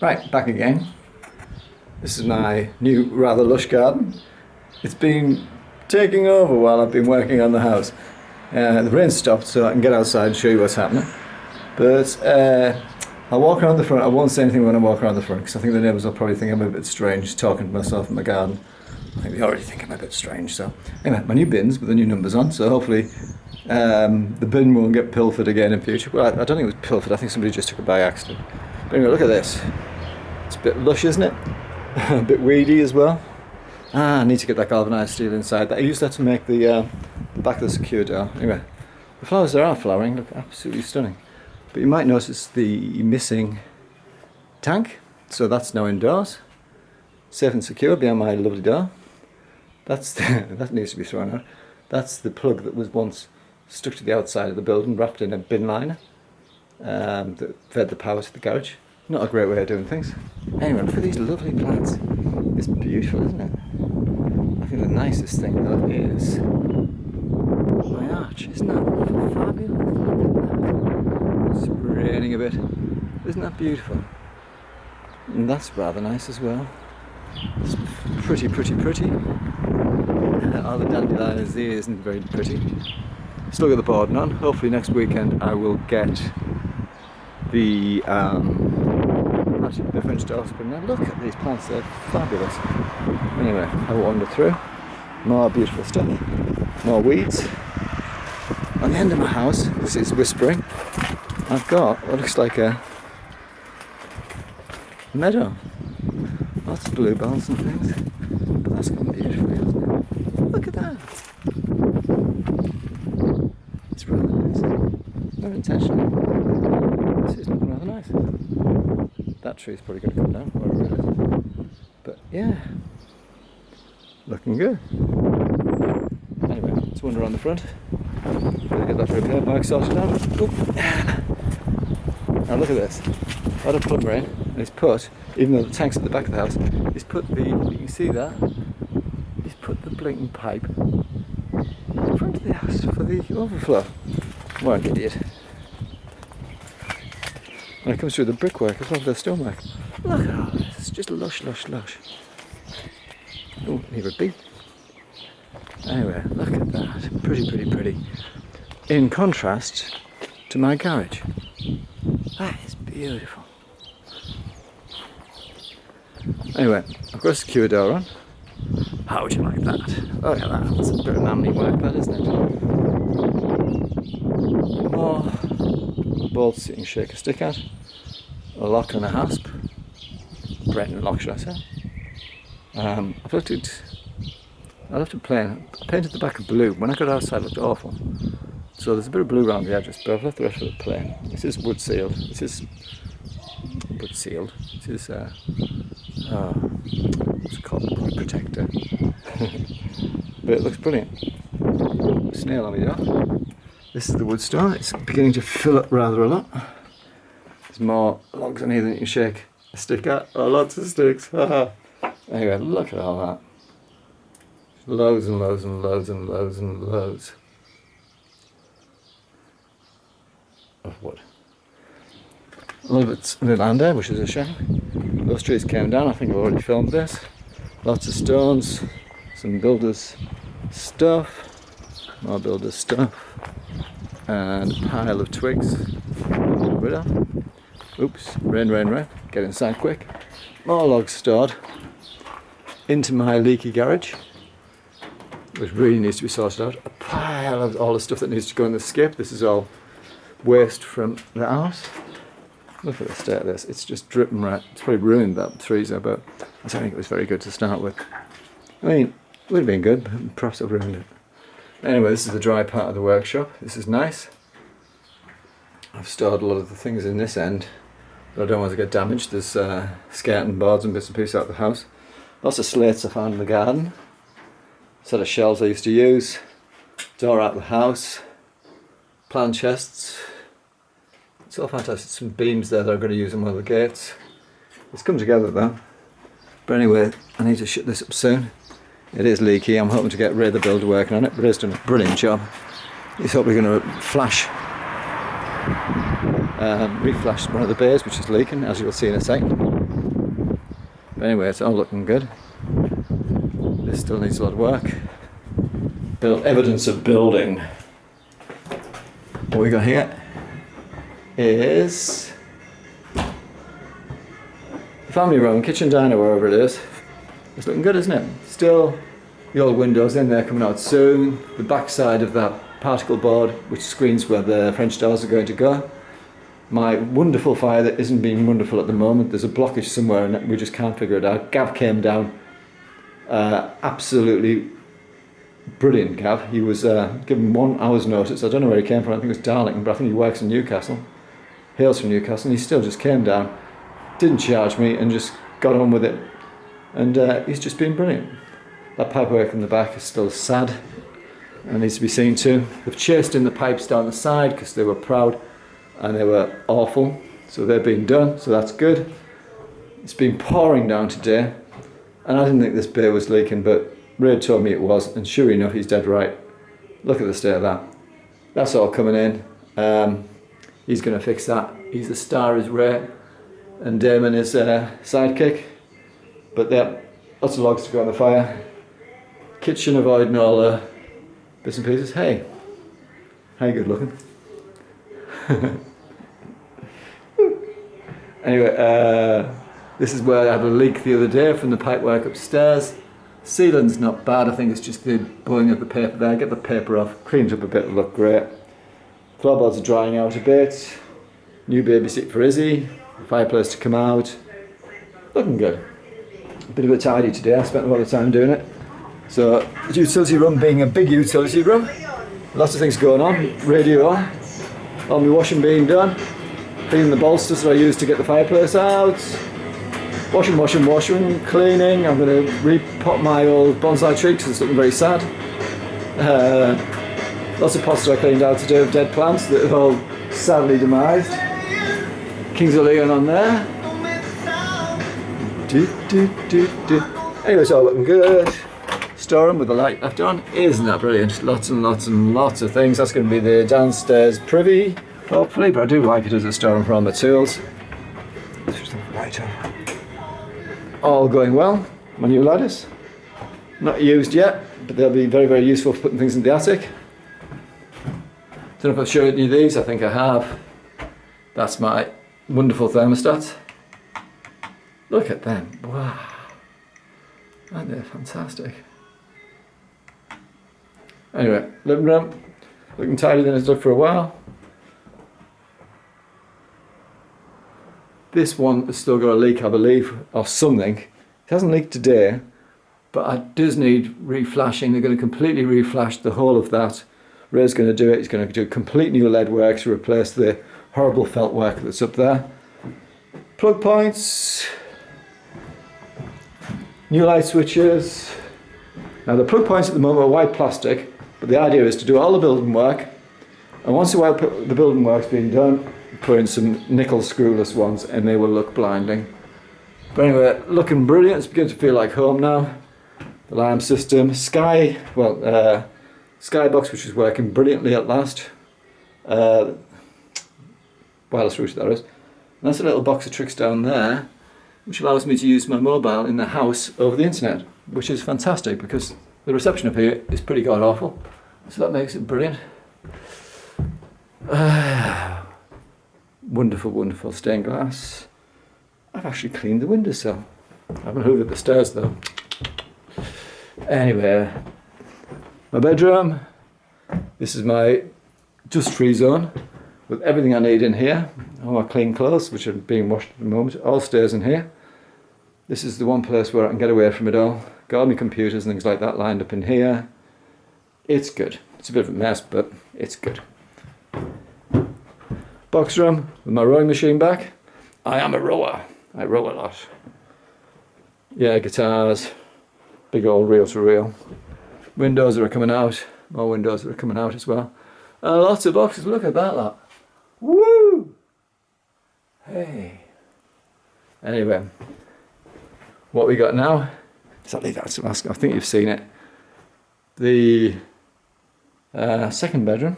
Right, back again. This is my new rather lush garden. It's been taking over while I've been working on the house. The rain stopped so I can get outside and show you what's happening. But I'll walk around the front. I won't say anything when I walk around the front because I think the neighbours will probably think I'm a bit strange talking to myself in my garden. I think they already think I'm a bit strange. So anyway, my new bins with the new numbers on, so hopefully the bin won't get pilfered again in future. Well, I don't think it was pilfered, I think somebody just took it by accident. But anyway, look at this. It's a bit lush, isn't it? A bit weedy as well. I need to get that galvanised steel inside. I used that to make the back of the secure door. Anyway, the flowers there are flowering, look absolutely stunning. But you might notice the missing tank, so that's now indoors. Safe and secure behind my lovely door. That's that needs to be thrown out. That's the plug that was once stuck to the outside of the building, wrapped in a bin liner that fed the power to the garage. Not a great way of doing things. Anyway, look at these lovely plants. It's beautiful, isn't it? I think the nicest thing though is my arch. Isn't that fabulous? It's raining a bit. Isn't that beautiful? And that's rather nice as well. It's pretty. All the dandelions there isn't very pretty. Still got the boarding on. Hopefully next weekend I will get the French doors. But now look at these plants, they're fabulous. Anyway, I wander through. More beautiful stuff. More weeds. On the end of my house, this is whispering, I've got what looks like a meadow. Lots of bluebells and things. But that's gone beautifully, hasn't it? Look at that. It's rather nice. Not intentional. This is looking rather nice. That tree's probably going to come down, wherever it is. But yeah, looking good. Anyway, let's wander around the front. Better get that repair bike sorted out. Now look at this. I had a plug rain, and he's put, even though the tank's at the back of the house, he's put the, you can see that, he's put the blinking pipe in front of the house for the overflow. What an idiot. And it comes through the brickwork as well, the stonework. Look at all this, it's just lush. Oh, need a beep. Anyway, look at that, pretty. In contrast to my garage. That is beautiful. Anyway, I've got a secure door on. How would you like that? Look at that, that's a bit of manly work, that, isn't it? More bolts you can shake a stick at. A lock and a hasp. Brenton lock, should I say. I've looked at, I left it plain. I painted the back of blue. When I got outside it looked awful. So there's a bit of blue around the edges, but I've left the rest of it plain. This is wood sealed. This is wood sealed. This is what's it called? Wood protector. But it looks brilliant. Snail on me door. This is the wood store. It's beginning to fill up rather a lot. There's more logs on here than you can shake a stick at. Oh, lots of sticks. Anyway, look at all that. Loads and loads of wood. A little bit of land there, which is a shame. Those trees came down. I think I've already filmed this. Lots of stones, some builders' stuff, more builders' stuff, and a pile of twigs to get rid of. Oops, rain. Get inside quick. More logs stored into my leaky garage, which really needs to be sorted out. A pile of all the stuff that needs to go in the skip. This is all waste from the house. Look at the state of this. It's just dripping right. It's probably ruined that freezer, but I don't think it was very good to start with. I mean, it would have been good, but perhaps I've ruined it. Anyway, this is the dry part of the workshop. This is nice. I've stored a lot of the things in this end, but I don't want to get damaged. There's skeleton boards and bits and pieces out of the house. Lots of slates I found in the garden. Set of shelves I used to use. Door out of the house. Plant chests. It's all fantastic. Some beams there that I'm going to use in one of the gates. It's come together though. But anyway, I need to shut this up soon. It is leaky. I'm hoping to get Ray the builder working on it, but he's done a brilliant job. He's hopefully going to reflash one of the bays which is leaking, as you'll see in a second. But anyway, it's all looking good. This still needs a lot of work. Evidence of building. What we got here is the family room, kitchen, diner, wherever it is. It's looking good, isn't it? Still the old windows in there coming out soon. The back side of that particle board, which screens where the French doors are going to go. My wonderful fire that isn't being wonderful at the moment. There's a blockage somewhere and we just can't figure it out. Gav came down, absolutely brilliant Gav. He was given 1 hour's notice. I don't know where he came from. I think it was Darlington, but I think he works in Newcastle. Hails from Newcastle, and he still just came down, didn't charge me, and just got on with it. And he's just been brilliant. That pipework in the back is still sad and needs to be seen to. They've chased in the pipes down the side because they were proud and they were awful. So they're being done, so that's good. It's been pouring down today, and I didn't think this bay was leaking, but Ray told me it was, and sure enough, he's dead right. Look at the state of that. That's all coming in. He's going to fix that. He's the star, is Ray, and Damon is sidekick. But there, lots of logs to go on the fire. Kitchen avoiding all the bits and pieces. Hey, how you good looking? Anyway, this is where I had a leak the other day from the pipework upstairs. Ceiling's not bad, I think it's just the blowing of the paper there. Get the paper off, cleaned up a bit, look great. Floorboards are drying out a bit. New baby seat for Izzy. Fireplace to come out. Looking good. A bit of a tidy today, I spent a lot of time doing it. So, the utility room being a big utility room. Lots of things going on. Radio on. All my washing being done. Cleaning the bolsters that I used to get the fireplace out. Washing, cleaning. I'm going to repot my old bonsai tree because it's looking very sad. Lots of pots that I cleaned out today of dead plants that have all sadly demised. Kings of Leon on there. Anyway, it's all looking good. Storeroom with the light left on. Isn't that brilliant? Lots and lots and lots of things. That's going to be the downstairs privy, hopefully, but I do like it as a storeroom for all my tools. All going well. My new ladders. Not used yet, but they'll be very, very useful for putting things in the attic. Don't know if I've showed you these. I think I have. That's my wonderful thermostats. Look at them. Wow. Aren't they fantastic? Anyway, living room. Looking tidier than it's looked for a while. This one has still got a leak, I believe, or something. It hasn't leaked today, but it does need reflashing. They're going to completely reflash the whole of that. Ray's going to do it. He's going to do complete new lead work to replace the horrible felt work that's up there. Plug points. New light switches. Now the plug points at the moment are white plastic, but the idea is to do all the building work, and once the building work's been done, put in some nickel screwless ones and they will look blinding. But anyway, looking brilliant. It's beginning to feel like home now. The alarm system, Skybox, which is working brilliantly at last. Wireless router, that is. And that's a little box of tricks down there, which allows me to use my mobile in the house over the internet, which is fantastic because the reception up here is pretty god awful. So that makes it brilliant. Wonderful, wonderful stained glass. I've actually cleaned the windowsill. I haven't hoovered the stairs though. Anyway, my bedroom. This is my dust-free zone with everything I need in here. All my clean clothes, which are being washed at the moment, all stays in here. This is the one place where I can get away from it all. Got all my computers and things like that lined up in here. It's good. It's a bit of a mess, but it's good. Box room with my rowing machine back. I am a rower. I row a lot. Yeah, guitars. Big old reel-to-reel. Windows that are coming out. More windows that are coming out as well. And lots of boxes. Look at that lot. Woo! Hey. Anyway, what we got now? Does that leave that to ask? I think you've seen it. The second bedroom.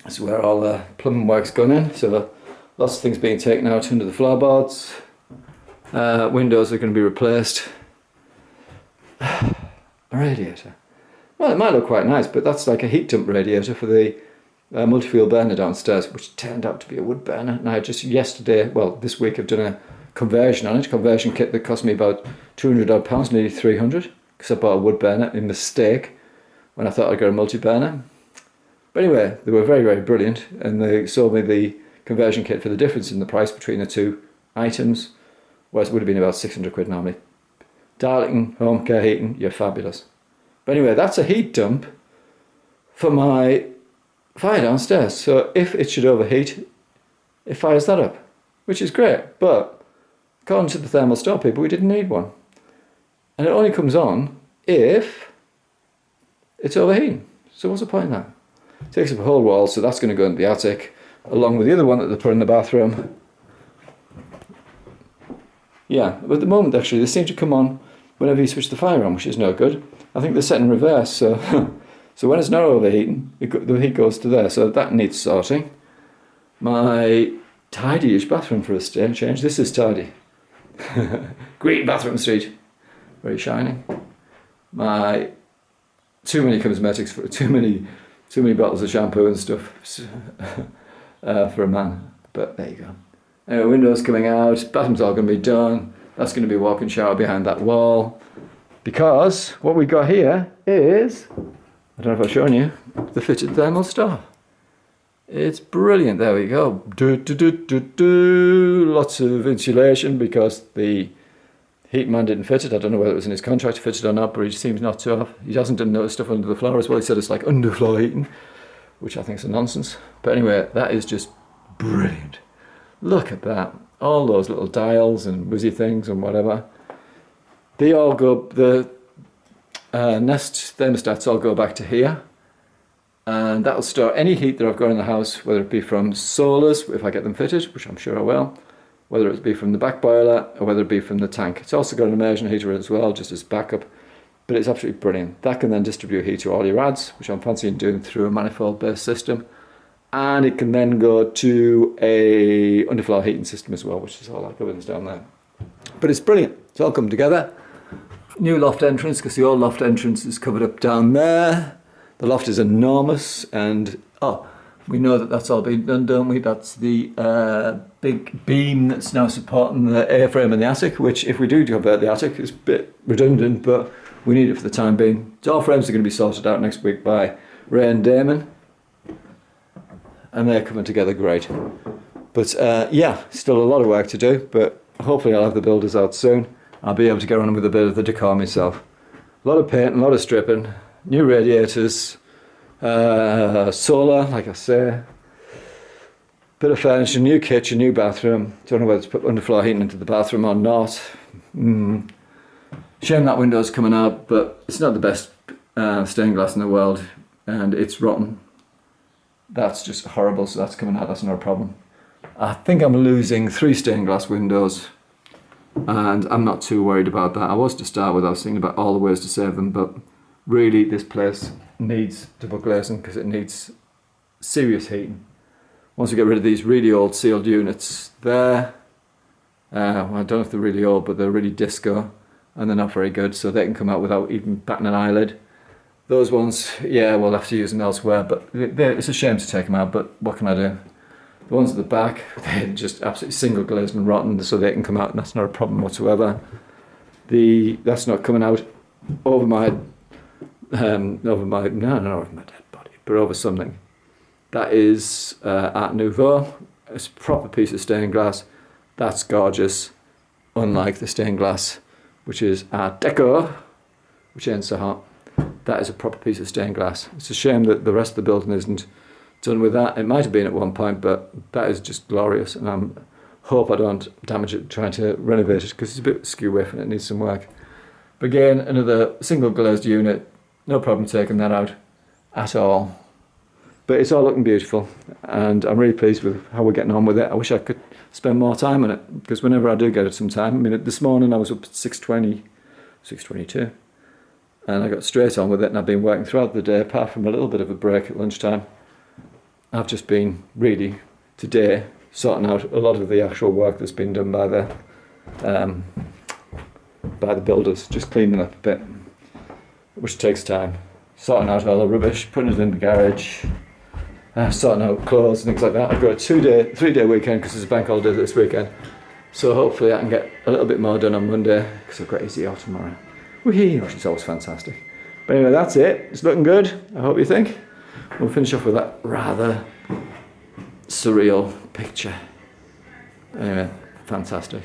This is where all the plumbing work's gone in. So lots of things being taken out under the floorboards. Windows are going to be replaced. A radiator. Well, it might look quite nice, but that's like a heat dump radiator for the multi-fuel burner downstairs, which turned out to be a wood burner. Now, just yesterday, well, this week I've done a conversion on it, conversion kit that cost me about 200 odd pounds, nearly 300, because I bought a wood burner in mistake when I thought I'd got a multi-burner. But anyway, they were very, very brilliant, and they sold me the conversion kit for the difference in the price between the two items, whereas it would have been about 600 quid normally. Darlington home care heating, you're fabulous. But anyway, that's a heat dump for my fire downstairs. So if it should overheat, it fires that up, which is great. But according to the thermostat people, we didn't need one. And it only comes on if it's overheating. So what's the point in that? It takes up a whole wall, so that's going to go in the attic, along with the other one that they put in the bathroom. Yeah, but at the moment actually they seem to come on whenever you switch the fire on, which is no good. I think they're set in reverse, so so when it's not overheating, the heat goes to there, so that needs sorting. My tidy-ish bathroom for a change. This is tidy. Green bathroom street, very shiny. My too many cosmetics for too many bottles of shampoo and stuff for a man, but there you go. Anyway, windows coming out, bathroom's all going to be done. That's going to be a walk-in shower behind that wall. Because what we got here is, I don't know if I've shown you, the fitted thermostat. It's brilliant, there we go. Lots of insulation because the heat man didn't fit it. I don't know whether it was in his contract to fit it or not, but he seems not to have. He hasn't done no stuff under the floor as well. He said it's like underfloor heating, which I think is a nonsense. But anyway, that is just brilliant. Look at that. All those little dials and whizzy things and whatever. They all go, the Nest thermostats all go back to here. And that'll store any heat that I've got in the house, whether it be from solars, if I get them fitted, which I'm sure I will, whether it be from the back boiler or whether it be from the tank. It's also got an immersion heater as well, just as backup. But it's absolutely brilliant. That can then distribute heat to all your ads, which I'm fancying doing through a manifold-based system. And it can then go to a underfloor heating system as well, which is all that goes down there. But it's brilliant. It's all come together. New loft entrance, because the old loft entrance is covered up down there. The loft is enormous, and we know that that's all been done, don't we? That's the big beam that's now supporting the A-frame in the attic, which if we do convert the attic is a bit redundant, but we need it for the time being. Door frames are going to be sorted out next week by Ray and Damon, and they're coming together great. But yeah, still a lot of work to do, but hopefully I'll have the builders out soon. I'll be able to get on with a bit of the decor myself. A lot of paint, a lot of stripping, new radiators, solar, like I say, bit of furniture, new kitchen, new bathroom. Don't know whether to put underfloor heating into the bathroom or not. Shame that window's coming out, but it's not the best stained glass in the world, and it's rotten. That's just horrible, so that's coming out, that's not a problem. I think I'm losing 3 stained glass windows, and I'm not too worried about that. I was to start with, I was thinking about all the ways to save them, but really this place needs double glazing because it needs serious heating. Once we get rid of these really old sealed units there, well, I don't know if they're really old, but they're really disco and they're not very good, so they can come out without even batting an eyelid. Those ones, yeah, we'll have to use them elsewhere, but it's a shame to take them out, but what can I do? The ones at the back, they're just absolutely single glazed and rotten, so they can come out, and that's not a problem whatsoever. That's not coming out over my over my dead body, but over something. That is Art Nouveau. It's a proper piece of stained glass. That's gorgeous, unlike the stained glass, which is Art Deco, which ain't so hot. That is a proper piece of stained glass. It's a shame that the rest of the building isn't done with that. It might have been at one point, but that is just glorious, and I hope I don't damage it trying to renovate it because it's a bit skew whiff and it needs some work. But again, another single glazed unit, no problem taking that out at all. But it's all looking beautiful, and I'm really pleased with how we're getting on with it. I wish I could spend more time on it, because whenever I do get it some time, I mean, this morning I was up at 6:22, and I got straight on with it, and I've been working throughout the day, apart from a little bit of a break at lunchtime. I've just been really, today, sorting out a lot of the actual work that's been done by the by the builders, just cleaning up a bit, which takes time. Sorting out all the rubbish, putting it in the garage, sorting out clothes and things like that. I've got a 3-day weekend because there's a bank holiday this weekend. So hopefully I can get a little bit more done on Monday because I've got Izzy off tomorrow. Whee, which is always fantastic. But anyway, that's it. It's looking good, I hope you think. We'll finish off with that rather surreal picture. Anyway, fantastic.